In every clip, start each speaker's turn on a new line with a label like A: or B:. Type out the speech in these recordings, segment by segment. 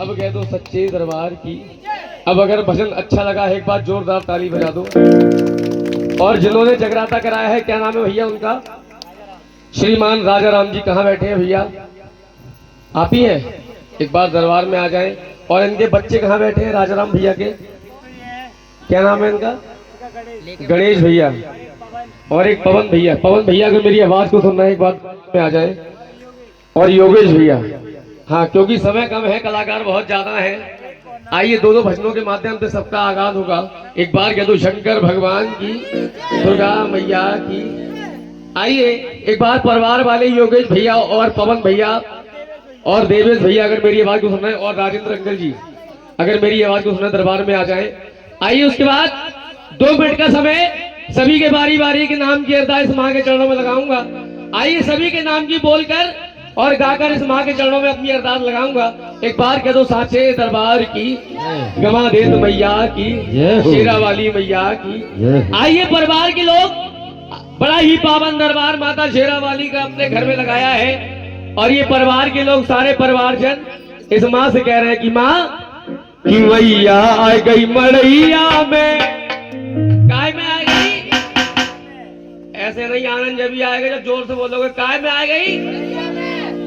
A: अब कह दो सच्चे दरबार की। अब अगर भजन अच्छा लगा है एक बार जोरदार ताली बजा दो। और जिन्होंने जगराता कराया है, क्या नाम है भैया उनका? श्रीमान राजा राम जी। कहाँ बैठे हैं भैया? आप ही हैं? एक बार दरबार में आ जाएं। और इनके बच्चे कहाँ बैठे हैं राजा राम भैया के? क्या नाम है इनका? गणेश भैया और एक पवन भैया। पवन भैया अगर मेरी आवाज को सुनना है एक बार में आ जाए। और योगेश भैया। हाँ, क्योंकि समय कम है, कलाकार बहुत ज्यादा है। आइए दो भजनों के माध्यम से सबका आगाज होगा। एक बार कह दो शंकर भगवान की, दुर्गा मैया की। आइए एक बार परिवार वाले योगेश भैया और पवन भैया और देवेश भैया अगर मेरी आवाज को सुनना है, और राजेंद्र अंकल जी अगर मेरी आवाज को सुनना दरबार में आ जाए। आइए उसके बाद 2 मिनट का समय सभी के बारी बारी के नाम की अरदास मां के चरणों में लगाऊंगा। आइए सभी के नाम की बोलकर और गाकर इस मां के चरणों में अपनी अरदास लगाऊंगा। एक बार कह दो साचे दरबार की, गमा देत मैया की, शेरा वाली मैया की। आइए परिवार के लोग, बड़ा ही पावन दरबार माता शेरा वाली का अपने घर में लगाया है। और ये परिवार के लोग सारे परिवारजन इस माँ से कह रहे हैं कि माँ कि मैया आ गई मड़ैया में। काय में आ गई? ऐसे नहीं, आनंद जब भी आएगा जब जोर से बोलोगे काय में आ गई।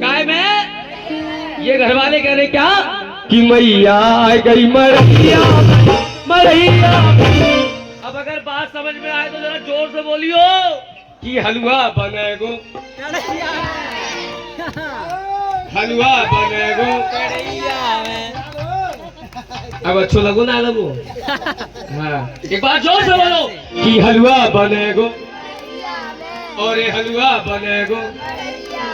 A: काय में? ये घर वाले कह रहे क्या कि मैया आ गई मड़ैया मड़ैया। अब अगर बात समझ में आए तो जरा जोर से बोलियो कि हलवा बनेगो, हलवा बनेगो। अब अच्छो लगो ना लगो? हाँ, एक बार जोर से बोलो कि हलवा बनेगो और ये हलवा बनेगो।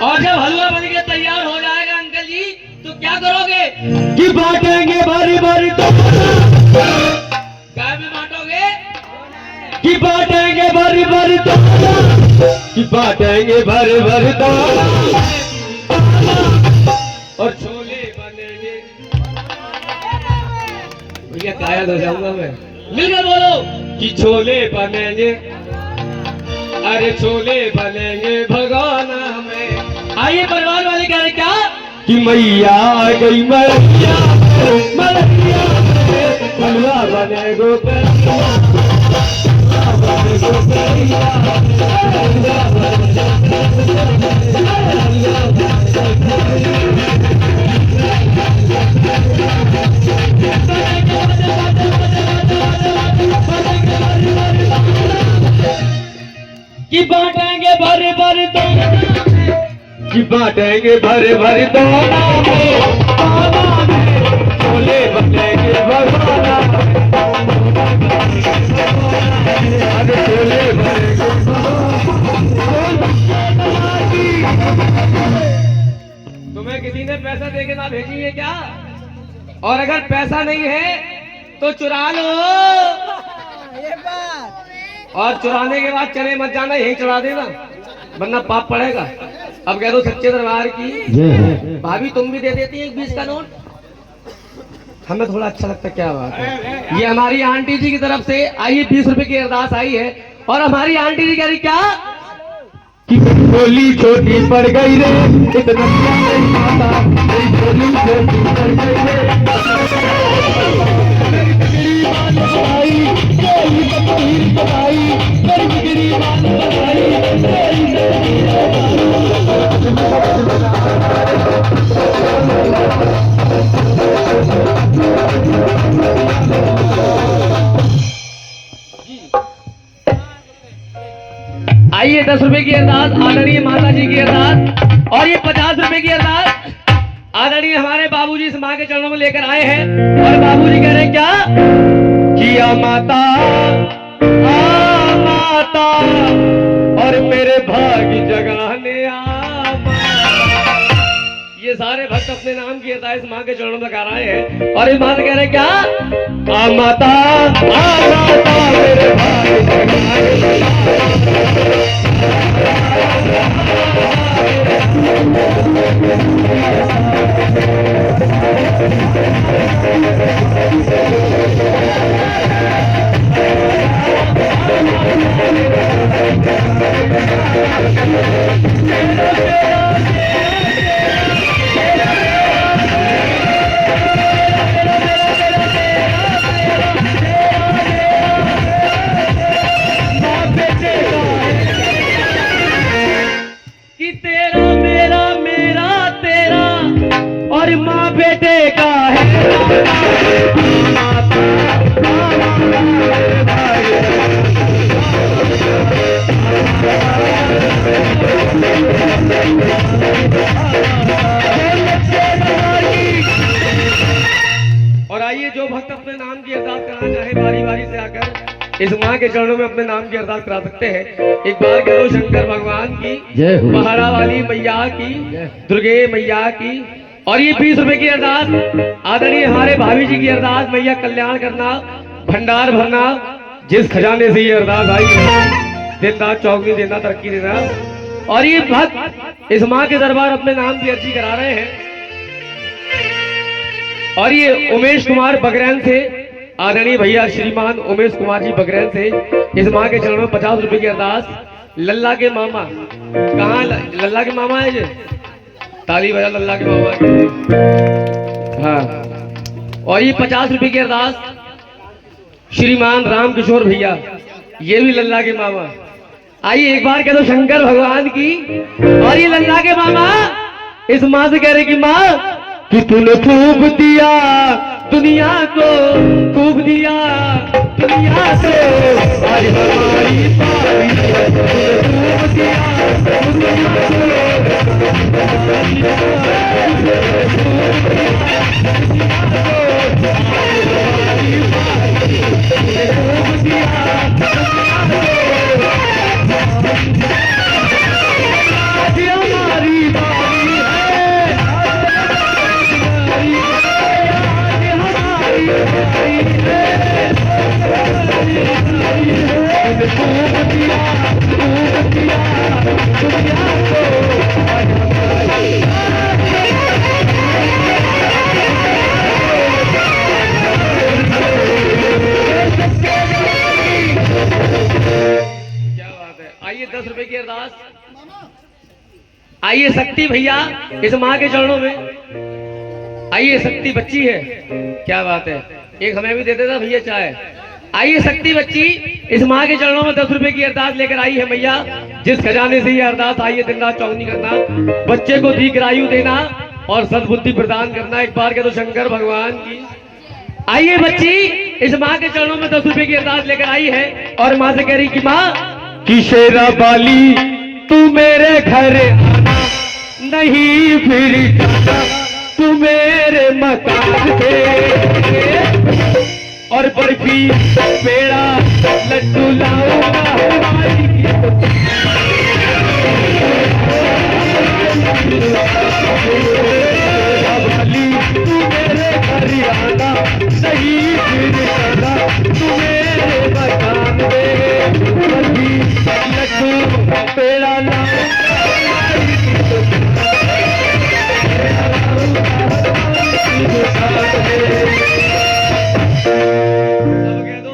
A: और जब हलवा बन के तैयार हो जाएगा अंकल जी तो क्या करोगे? कि बांटेंगे भरी भरी तो। काय में बांटोगे? कि बांटेंगे भरी भरी तो, कि बांटेंगे भरी भरी तो। और छोले बनेंगे। भैया कायल हो जाऊंगा मैं। मिलकर बोलो कि छोले बनेंगे, अरे छोले बनेंगे भगवाना में। आइए परिवार वाले कह रहे क्या कि मैया आ गई मैया मैया, हलवा बनेगो कि बांटेंगे भरे भरे दो, कि बांटेंगे भरे भरे दो। छोले बनेंगे भगवाना, अरे छोले बनेंगे। तुम्हें किसी ने पैसा देके ना भेजी है क्या? और अगर पैसा नहीं है तो चुरा लो। और चुराने के बाद चले मत जाना, यही चढ़ा देना वरना पाप पड़ेगा। अब कह दो सच्चे दरबार की। भाभी तुम भी दे देती है 20 का नोट? हमें थोड़ा अच्छा लगता है। क्या बात है? ये हमारी आंटी जी की तरफ से आइए 20 रुपए की अरदास आई है। और हमारी आंटी जी कह रही क्या कि बोली छोटी पड़ गई रे, इतना नहीं आता, बोली छोटी पड़ गई रे। आइए 10 रुपए की अरदास आदरणीय माता जी की अरदास। और ये 50 रुपए की अरदास आदरणीय हमारे बाबूजी इस मां के चरणों में लेकर आए हैं। और बाबूजी कह रहे हैं क्या कि आ माता और मेरे भाग्य जगाने आ। ये सारे भक्त अपने नाम की अरदास मां के चरणों में गा रहे हैं। और इस मां से कह रहे हैं क्या आ माता मेरे भाग्य जगाने। और आइए जो भक्त अपने नाम की अरदास करना चाहे बारी बारी से आकर इस माँ के चरणों में अपने नाम की अरदास करा सकते हैं। एक बार करो शंकर भगवान की
B: जय हो।
A: पहाड़ा वाली मैया की, दुर्गे मैया की। और ये 20 रुपए की अरदास आदरणीय हमारे भाभी जी की अरदास, मैया कल्याण करना, भंडार भरना, जिस खजाने से ये अरदास आई दिन रात चौकनी देना, तरक्की देना। और ये भक्त इस माँ के दरबार अपने नाम की अर्जी करा रहे हैं। और ये उमेश कुमार बगरैन से, आदरणीय भैया श्रीमान उमेश कुमार जी बगरैन से इस माँ के चरणों में 50 रुपए की अरदास। लल्ला के मामा कहाँ, लल्ला के मामा है जी, ताली बजा लल्ला के मामा की। हाँ, और ये 50 रुपए की अरदास श्रीमान राम किशोर भैया, ये भी लल्ला के मामा। आइए एक बार कह दो शंकर भगवान की। और ये लल्ला के मामा इस माँ से कह रहे कि माँ कि तूने खूब दिया दुनिया को, खूब दिया दुनिया से, आज हमारी पारी तूने खूब दिया दुनिया आइए शक्ति भैया इस माँ के चरणों में। आइए शक्ति बच्ची है, क्या बात है, एक हमें भी दे देता भैया चाय। आइए शक्ति बच्ची इस माँ के चरणों में 10 रुपए की अरदास लेकर आई है मैया, जिस खजाने से ये अरदास आई है दिन रात चौकनी करना, बच्चे को दीर्घायु देना और सद्बुद्धि प्रदान करना। एक बार कह दो शंकर भगवान की। आइए बच्ची इस माँ के चरणों में 10 रुपए की अरदास लेकर आई है और माँ से कह रही कि माँ कि शेरा बाली तू मेरे घर आना, नहीं फिर जाना तू मेरे मकान से, और बर्फी पेड़ा लड्डू लाऊंगा बाली तू मेरे घर आना, नहीं फिर जाना तू मेरे मकान में, बर्फी लड्डू पेड़ा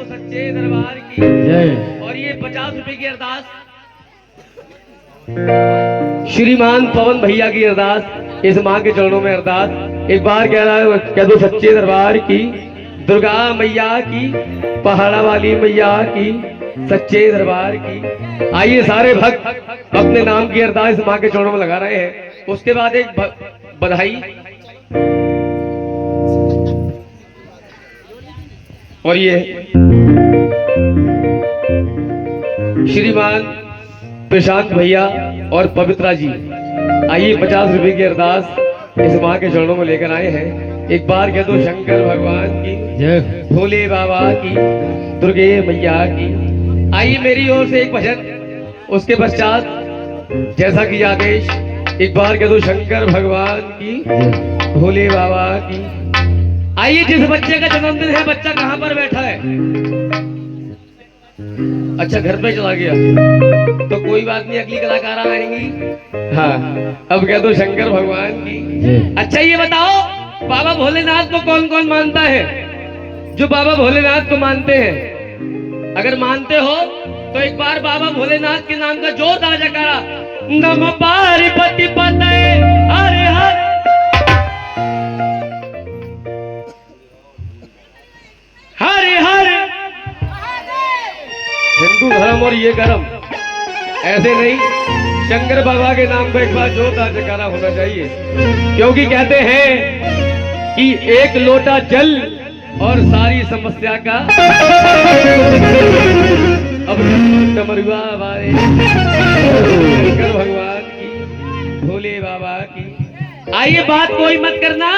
A: सच्चे दरबार की जय। और ये 50 रुपए की अरदास श्रीमान पवन भैया की अरदास, इस माँ के चरणों में अरदास। एक बार कह दो सच्चे दरबार की, दुर्गा मैया की, पहाड़ा वाली मैया की, सच्चे दरबार की। आइए सारे भक्त अपने नाम की अरदास माँ के चरणों में लगा रहे हैं। उसके बाद एक बधाई और ये श्रीमान प्रशांत भैया और पवित्रा जी, आइए 50 रुपए की अरदास इस माँ के चरणों में लेकर आए हैं। एक बार कह दो शंकर भगवान की जय, भोले बाबा की, दुर्गे मैया की। आइए मेरी ओर से एक भजन, उसके पश्चात जैसा कि आदेश। एक बार कह दो शंकर भगवान की, भोले बाबा की। आइए जिस बच्चे का जन्मदिन है, बच्चा कहाँ पर बैठा है? अच्छा घर पे चला गया, तो कोई बात नहीं, अगली कलाकार आएंगी। हाँ अब कह दो शंकर भगवान की। अच्छा ये बताओ बाबा भोलेनाथ को कौन कौन मानता है? जो बाबा भोलेनाथ को मानते हैं, अगर मानते हो तो एक बार बाबा भोलेनाथ के नाम का जोरदार जयकारा। नमः पार्वती पतये हरे हरे, हरे हरे। हिंदू धर्म और ये कर्म ऐसे नहीं, शंकर बाबा के नाम पर एक बार जोरदार जयकारा होना चाहिए, क्योंकि कहते हैं कि एक लोटा जल और सारी समस्या का अब डमरुआ हमारे शंकर भगवान की, भोले बाबा की। आइए, बात कोई मत करना,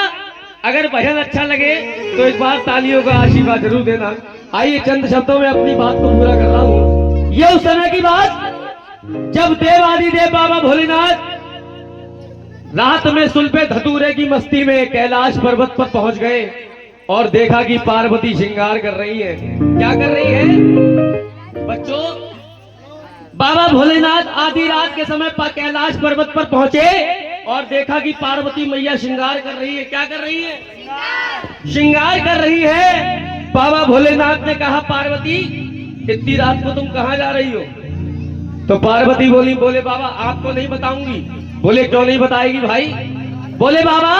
A: अगर भजन अच्छा लगे तो इस बार तालियों का आशीर्वाद जरूर देना। आइए, चंद शब्दों में अपनी बात को पूरा कर रहा हूँ। ये उस समय की बात जब देवादिदेव बाबा भोलेनाथ रात में सुल्फे धतूरे की मस्ती में कैलाश पर्वत पर पहुंच गए और देखा कि पार्वती श्रृंगार कर रही है। क्या कर रही है बच्चों? बाबा भोलेनाथ आधी रात के समय कैलाश पर्वत पर पहुंचे और देखा कि पार्वती मैया श्रृंगार कर रही है। क्या कर रही है? श्रृंगार कर रही है। बाबा भोलेनाथ ने कहा, पार्वती इतनी रात को तुम कहां जा रही हो? तो पार्वती बोली, बोले बाबा आपको नहीं बताऊंगी। बोले क्यों नहीं बताएगी भाई? बोले बाबा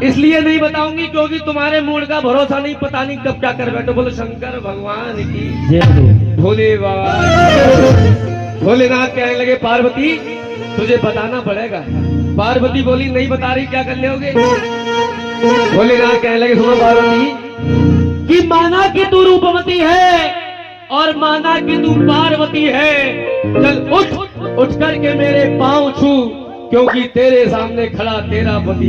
A: इसलिए नहीं बताऊंगी क्योंकि तुम्हारे मूड का भरोसा नहीं, पता नहीं कब क्या कर बैठो। बोले शंकर भगवान की, भोले बाबा। भोलेनाथ कहने लगे, पार्वती तुझे बताना पड़ेगा। पार्वती बोली, नहीं बता रही, क्या कर लोगे? भोलेनाथ कहने लगे, सुनो पार्वती, कि माना कि तू रूपवती है और माना कि तू पार्वती है, चल उठ करके मेरे पांव छू, क्योंकि तेरे सामने खड़ा तेरा पति।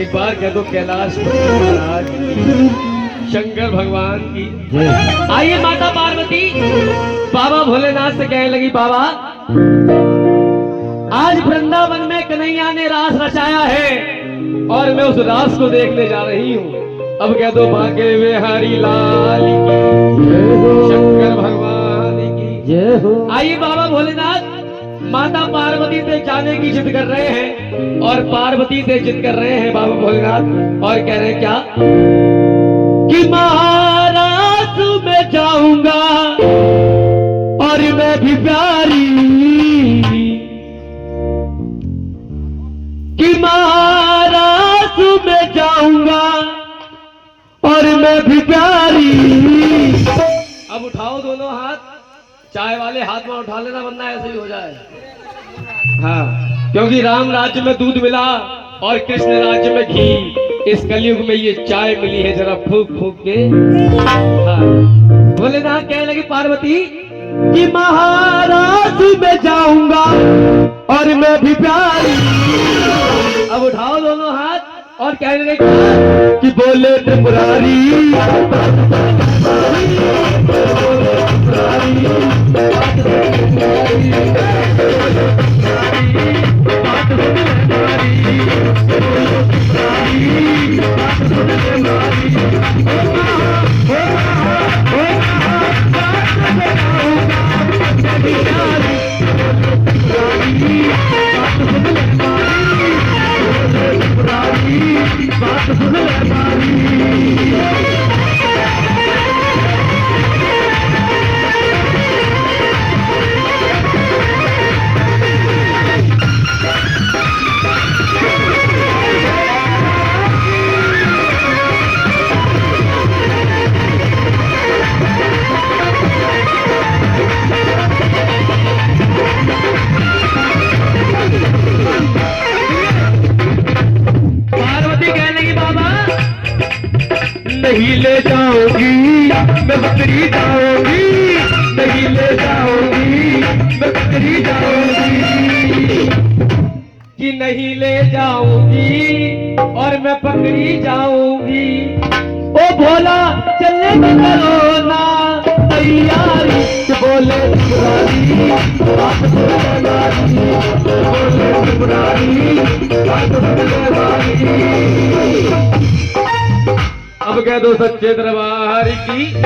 A: एक बार कह दो कैलाश महाराज की, शंकर भगवान की। आइए, माता पार्वती बाबा भोलेनाथ से कहने लगी, बाबा आज वृंदावन में कन्हैया ने रास रचाया है और मैं उस रास को देखने जा रही हूँ। अब कह दो भागे बिहारी लाल की, शंकर भगवान की जय हो। आइए, बाबा भोलेनाथ माता पार्वती से जाने की जिद कर रहे हैं और पार्वती से जिद कर रहे हैं बाबा भोलेनाथ, और कह रहे हैं क्या कि महाराज में जाऊंगा और मैं भी प्यारी, कि महाराज में जाऊंगा और मैं भी प्यारी। अब उठाओ दोनों हाथ, चाय वाले हाथ में उठा लेना वरना ऐसे ही हो जाए। हाँ, क्योंकि राम राज्य में दूध मिला और कृष्ण राज्य में घी, इस कलयुग में ये चाय मिली है, जरा फूक फूक के। हाँ, भोलेनाथ कहने लगे, पार्वती कि महाराज में जाऊंगा और मैं भी प्यारी। अब उठाओ दोनों हाथ और कहने लगे कि बोले त्रिपुरारी, नहीं ले जाऊंगी मैं बकरी जाऊंगी, नहीं ले जाऊंगी मैं बकरी जाऊंगी, कि नहीं ले जाऊंगी और मैं पकड़ी जाऊंगी। ओ भोला चलने में करो ना तैयारी, बोले त्रिपुरारी बात बोले बारी, बोले त्रिपुरारी बात बोले बारी। अब कह दो सच्चे दरबार की।